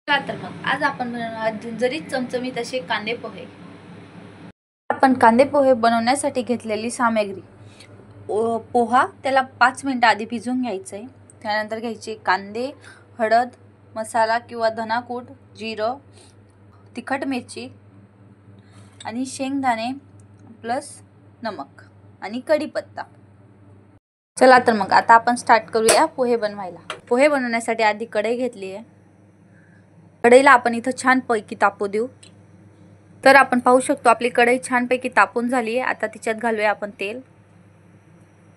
चला तर मग आज आपण बनवणार झणझणीत चमचमीत असे कांदे पोहे। आपण कांदे पोहे बनवण्यासाठी घेतलेली सामग्री पोहा त्याला 5 मिनिटं आधी भिजवून घ्यायचे। त्यानंतर घ्यायचे कांदे, हळद, मसाला किंवा धनाकूट, जिरं, तिखट मिरची आणि शेंगदाणे प्लस नमक आणि कढीपत्ता। चला तर मग आता आपण स्टार्ट करूया पोहे बनवायला। पोहे बनवण्यासाठी आधी कढई घेतली आहे। कढईला आपण इथं छान पैकी तापू देऊ। तर आपण पाहू शकतो आपली कढई छानपैकी तापून झाली आहे। आता तिच्यात घालूया आपण तेल।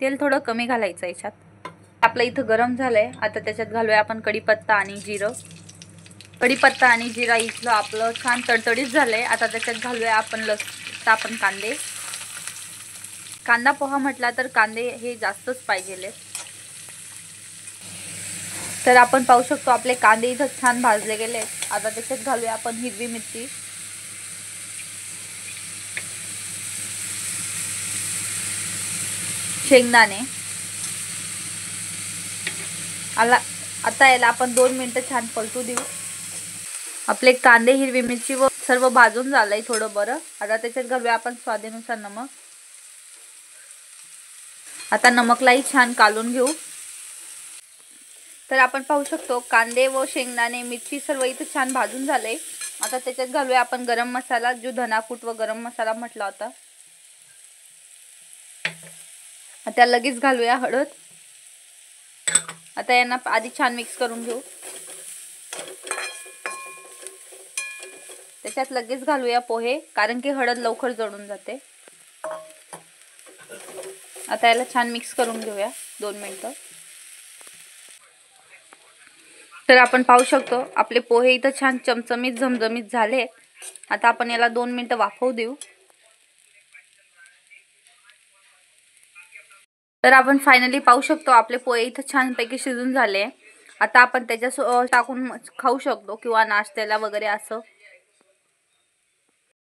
तेल थोडं कमी घालायचं याच्यात। आपलं इथं गरम झालंय। आता त्याच्यात घालूया आपण कढीपत्ता आणि जिरं। कढीपत्ता आणि जिरा इथलं आपलं छान तडतडीत झालंय। आता त्याच्यात घालूया आपण कांदे। कांदा पोहा म्हटला तर कांदे हे जास्तच पाहिजेले। तर आपण पाहू शकतो आपले कांदे इथं छान भाजले गेले। आता त्याच्यात घालूया आपण हिरवी मिरची, शेंगदाणे। आता याला आपण 2 मिनिटं छान परतू देऊ। आपले कांदे, हिरवी मिरची व सर्व भाजून झालंय थोडं बरं। आता त्याच्यात घालूया आपण स्वादानुसार नमक। आता नमकलाही छान कालून घेऊ। तर आपण पाहू शकतो कांदे व शेंगदाणे, मिरची सर्व इथे छान भाजून झाले। आता त्याच्यात घालूया आपण गरम मसाला, जो धनाकूट व गरम मसाला म्हटला होता। आता लगेच घालूया हळद। आता यांना आधी छान मिक्स करून घेऊ। त्याच्यात लगेच घालूया पोहे, कारण की हळद लवकर जळून जाते। आता याला छान मिक्स करून घेऊया 2 मिनिटं। तर आपण पाहू शकतो आपले पोहे इथं छान चमचमीत झमझमीत झाले। आता आपण याला 2 मिनिटं वाफवू देऊ। तर आपण फायनली पाहू शकतो आपले पोहे इथं छानपैकी शिजून झाले। आता आपण त्याच्यात टाकून खाऊ शकतो किंवा नाश्त्याला वगैरे असं